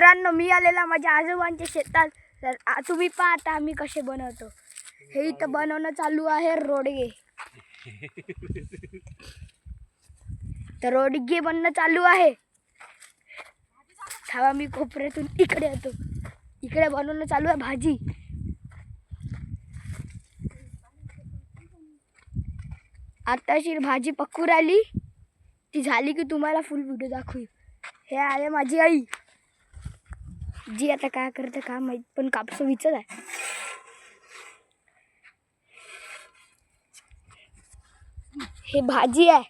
मित्रांनो, मी आलेला माझ्या आजोबांच्या शेतात. तर तुम्ही पहा आता आम्ही कसे बनवतो. हे इथं बनवणं चालू आहे रोडगे. तर रोडगे बनणं चालू आहे. थांबा मी कोपऱ्यातून इकडे येतो. इकडे बनवणं चालू आहे भाजी. आताशी भाजी पकून आली, ती झाली की तुम्हाला फुल व्हिडिओ दाखवू. हे आहे माझी आई, जी आता काय करते काय माहित, पण कापस विचत आहे. हे भाजी आहे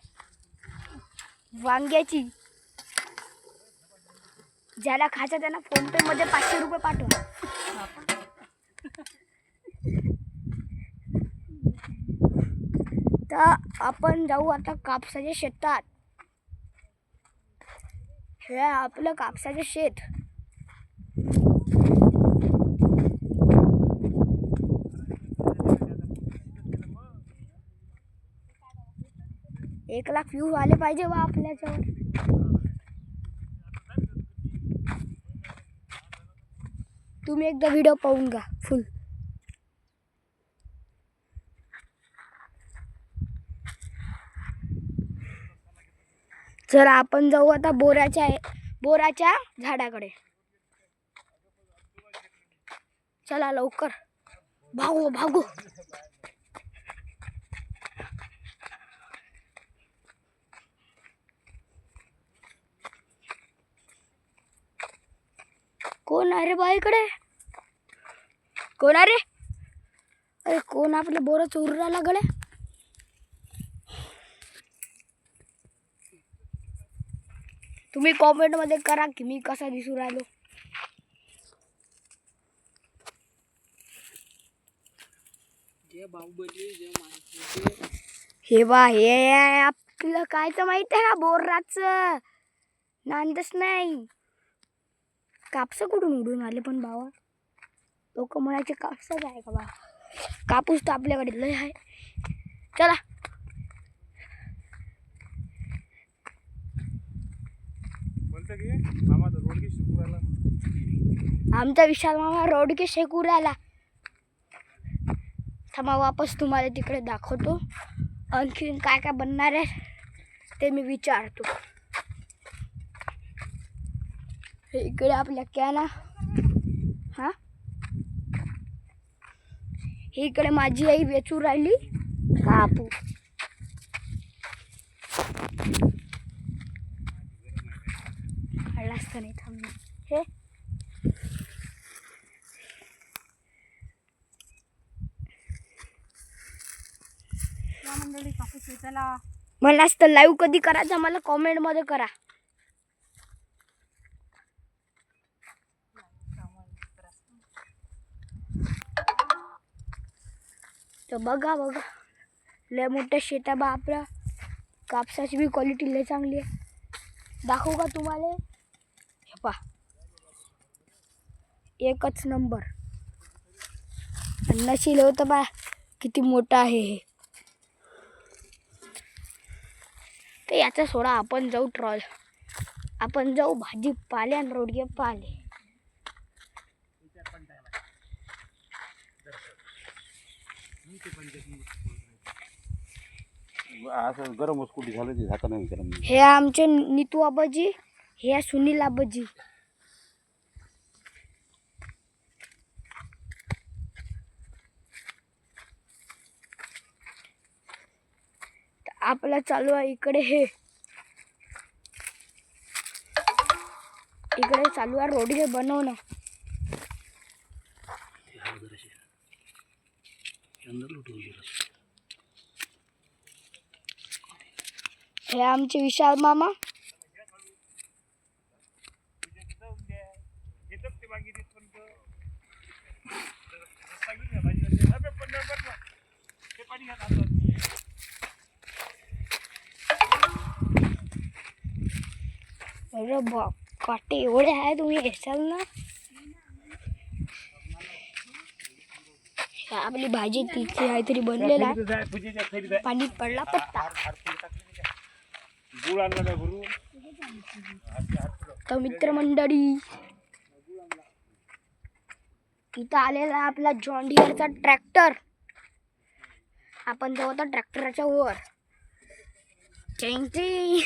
वांग्याची. ज्याला खायचं त्यांना फोनपे मध्ये 500 रुपये पाठवा. तर आपण जाऊ आता कापसाच्या शेतात. हे आपलं कापसाचे शेत. एक 1 लाख व्ह्यू आले पाहिजे वा आपल्याच्यावर. तुम्ही एकदा व्हिडिओ पाहून घ्या फुल. चला आपण जाऊ आता बोराच्या झाडाकडे. चला लवकर भागो भागो. कोण आहे रे बा इकडे? कोण आहे रे? अरे कोण आपल्या बोर चोरून राहिला गड्या? तुम्ही कॉमेंट मध्ये करा की मी कसा दिसू राहिलो. हे बा हे आपलं काय तर माहित आहे का? बोराचं नांदच नाही. कापस कुठून उडून आले पण भावा? लोक म्हणायचे कापसच आहे का बा? कापूस तर आपल्याकडे लय आहे. चला आमचा विशाल मामा रोडगे शेकू राहिला. थांबा वापस तुम्हाला तिकडे दाखवतो. आणखीन काय काय बनणार आहे ते मी विचारतो. इकडे आपल्या कॅना. हा इकडे माझी आई वेचू राहिली कापू. हळलाच नाही थांबली. हे मंडळी कापूस वेचायला मला असतं. लाईव्ह कधी करायचं मला कॉमेंट मध्ये करा. तर बघा लय मोठं शेत आहे बा आपल्या. कापसाची बी क्वालिटी लय चांगली आहे. दाखवू का तुम्हाला? हे पहा एकच नंबर. नशील होतं बा किती मोठं आहे हे. तर याचा सोडा आपण जाऊ आपण जाऊ भाजीपाले आणि रोडगे पाले. असं गरम कुठे झालं ते झाका नाही गरम. हे आमचे नीतू आबाजी, हे सुनील आबाजी. आपला चालू आहे इकडे इकडे चालू आहे रोडगे बनवणं. हे आमचे विशाल मामा. अरे बाप काटे एवढे आहे तुम्ही येसाल ना. आपली भाजी तिथे काहीतरी बनलेला आहे. पाणी पडला पत्ता. तर मित्रमंडळी इथं आलेला आपला जॉन डिअरचा ट्रॅक्टर. आपण जाऊ आता ट्रॅक्टरच्या वर. चेंगची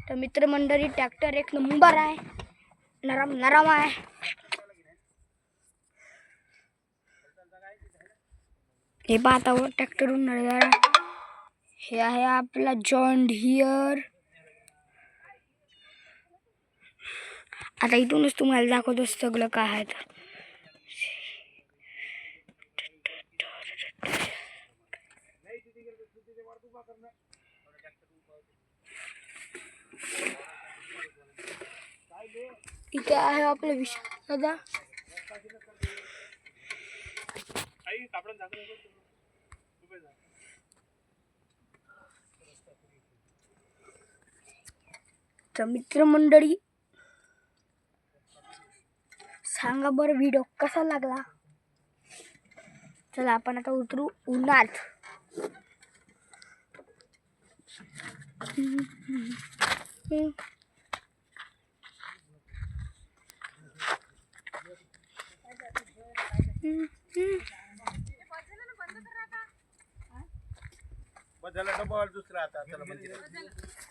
तर मित्रमंडळी ट्रॅक्टर एक नंबर आहे. नरम नरम आहे. हे पाहता वर ट्रॅक्टरहून नजारा. हे आहे आपला जॉन डिअर. आता इथूनच तुम्हाला दाखवतो सगळं काय आहे तर. इथे आहे आपला विशाल दादा. तर मित्रमंडळी सांगा बरं व्हिडिओ कसा लागला. चला आपण आता उतरू उन्हात. बस झाला डबल दुसरा आता त्याला मंदिरात